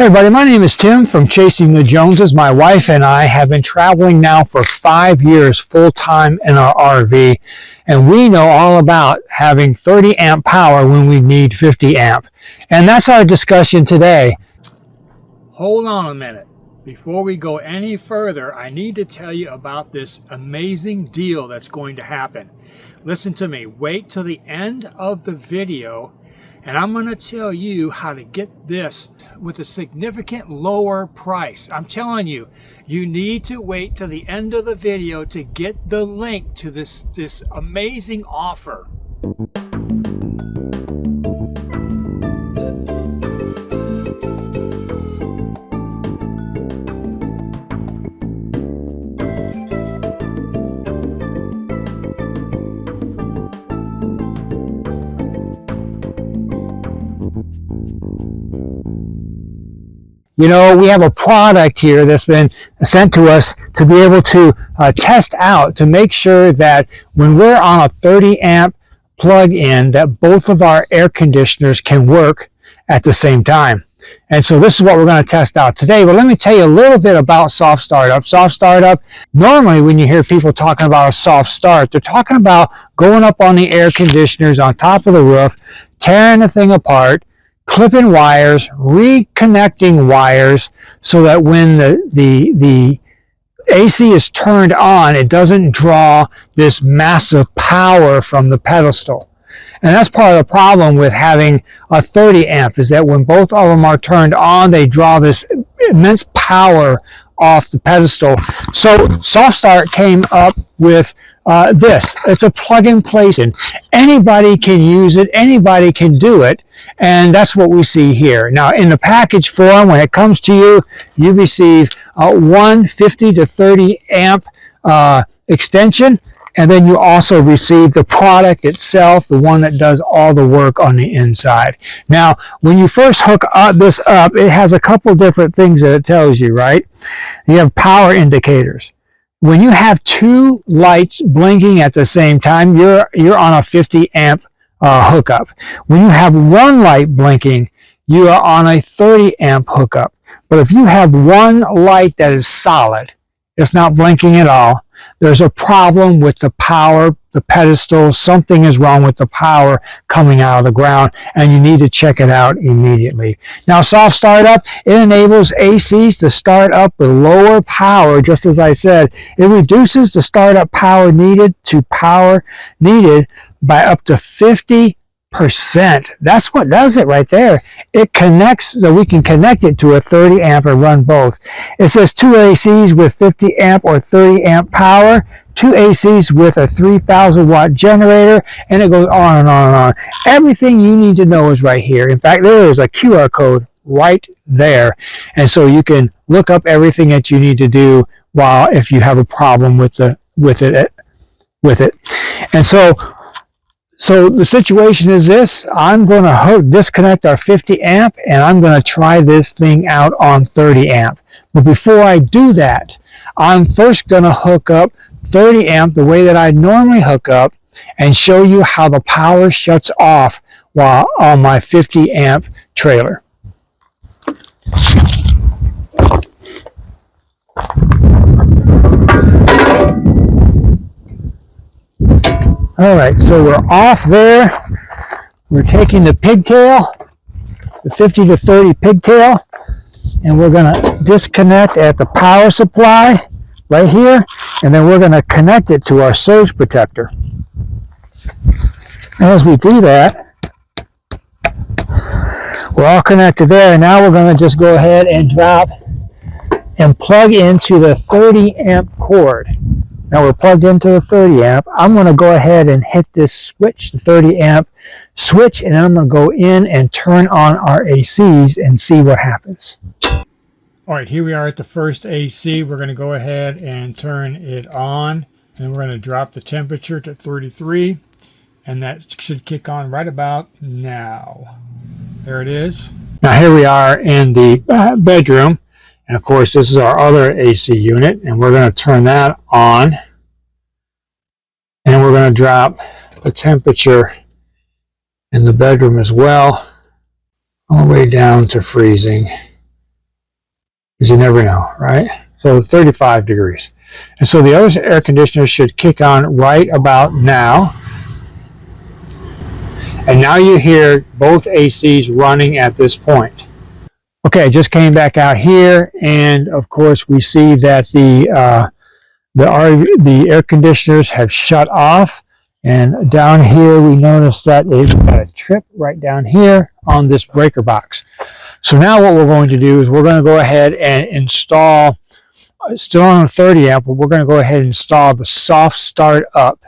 Hey everybody, my name is Tim from Chasing the Joneses. My wife and I have been traveling now for 5 years full-time in our RV, and we know all about having 30 amp power when we need 50 amp. And that's our discussion today. Hold on a minute. Before we go any further, I need to tell you about this amazing deal that's going to happen. Listen to me. Wait till the end of the video, and I'm going to tell you how to get this with a significant lower price. I'm telling you, you need to wait till the end of the video to get the link to this amazing offer. You know, we have a product here that's been sent to us to be able to test out to make sure that when we're on a 30 amp plug-in that both of our air conditioners can work at the same time. And so this is what we're going to test out today. But let me tell you a little bit about soft startup. Soft startup, normally when you hear people talking about a soft start, they're talking about going up on the air conditioners on top of the roof, tearing the thing apart, clipping wires, reconnecting wires so that when the AC is turned on, it doesn't draw this massive power from the pedestal. And that's part of the problem with having a 30 amp is that when both of them are turned on, they draw this immense power off the pedestal. So Soft Start came up with this. It's a plug and play. Anybody can use it. Anybody can do it. And that's what we see here. Now, in the package form, when it comes to you, you receive one 50 to 30 amp extension. And then you also receive the product itself, the one that does all the work on the inside. Now, when you first hook this up, it has a couple different things that it tells you, right? You have power indicators. When you have two lights blinking at the same time, you're on a 50 amp hookup. When you have one light blinking, you are on a 30 amp hookup. But if you have one light that is solid, it's not blinking at all, there's a problem with the power, the pedestal, something is wrong with the power coming out of the ground, and you need to check it out immediately. Now, Soft Startup, it enables ACs to start up with lower power, just as I said. It reduces the startup power needed by up to 50%. That's what does it right there. It connects, so we can connect it to a 30 amp and run both. It says 2 ACs with 50 amp or 30 amp power, 2 ACs with a 3,000 watt generator, and it goes on and on and on. Everything you need to know is right here. In fact, there is a QR code right there. And so you can look up everything that you need to do if you have a problem with it. And so the situation is this. I'm going to disconnect our 50 amp and I'm going to try this thing out on 30 amp. But before I do that, I'm first going to hook up 30 amp the way that I normally hook up and show you how the power shuts off while on my 50 amp trailer. All right, so we're off there. We're taking the pigtail, the 50 to 30 pigtail, and we're going to disconnect at the power supply right here, and then we're going to connect it to our surge protector. As we do that, we're all connected there, and now we're going to just go ahead and drop and plug into the 30 amp cord. Now we're plugged into the 30 amp. I'm going to go ahead and hit this switch, the 30 amp switch, and then I'm going to go in and turn on our ACs and see what happens. All right, here we are at the first AC. We're going to go ahead and turn it on, and we're going to drop the temperature to 33, and that should kick on right about now. There it is. Now here we are in the bedroom. And of course, this is our other AC unit, and we're going to turn that on. And we're going to drop the temperature in the bedroom as well, all the way down to freezing. because you never know, right? So 35 degrees. And so the other air conditioner should kick on right about now. And now you hear both ACs running at this point. Okay, just came back out here, and of course we see that the air conditioners have shut off. And down here we notice that it's got a trip right down here on this breaker box. So now what we're going to do is we're going to go ahead and install, still on a 30 amp, but we're going to go ahead and install the soft start up.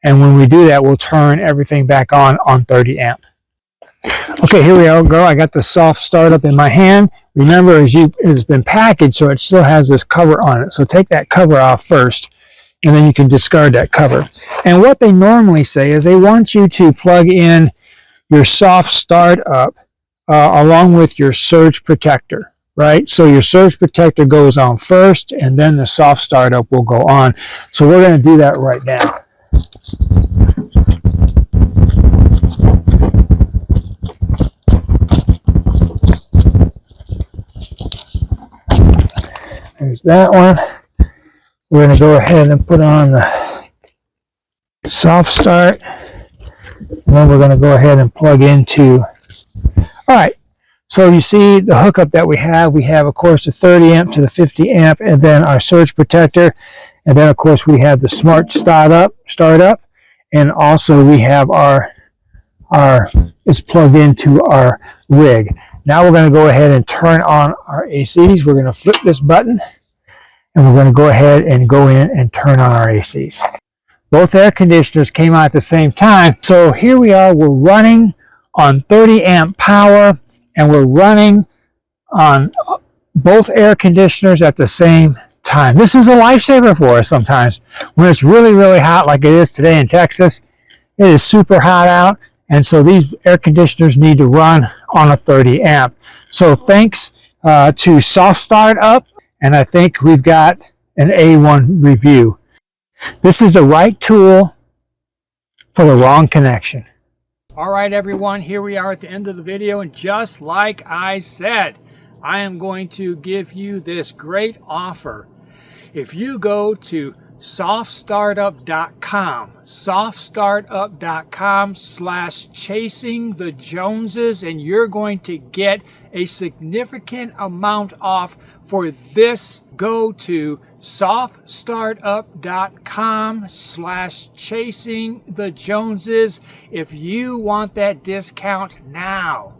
And when we do that, we'll turn everything back on 30 amp. Okay, here we go. I got the soft start up in my hand. Remember, it's been packaged, so it still has this cover on it. So take that cover off first, and then you can discard that cover. And what they normally say is they want you to plug in your soft start up along with your surge protector, right? So your surge protector goes on first, and then the soft start up will go on. So we're going to do that right now. There's that one. We're going to go ahead and put on the soft start. And then we're going to go ahead and plug into. All right. So you see the hookup that we have. We have, of course, the 30 amp to the 50 amp, and then our surge protector. And then, of course, we have the smart start up. And also we have it's plugged into our rig. Now we're going to go ahead and turn on our ACs. We're going to flip this button, and we're going to go ahead and go in and turn on our ACs. Both air conditioners came on at the same time. So here we are, we're running on 30 amp power, and we're running on both air conditioners at the same time. This is a lifesaver for us sometimes. When it's really, really hot like it is today in Texas, it is super hot out. And so these air conditioners need to run on a 30 amp. So thanks to Soft Start Up, and I think we've got an A1 review. This is the right tool for the wrong connection. All right, everyone, here we are at the end of the video, and just like I said, I am going to give you this great offer. If you go to softstartup.com/chasing-the-Joneses, and you're going to get a significant amount off for this. Go to softstartup.com/chasing-the-Joneses if you want that discount now.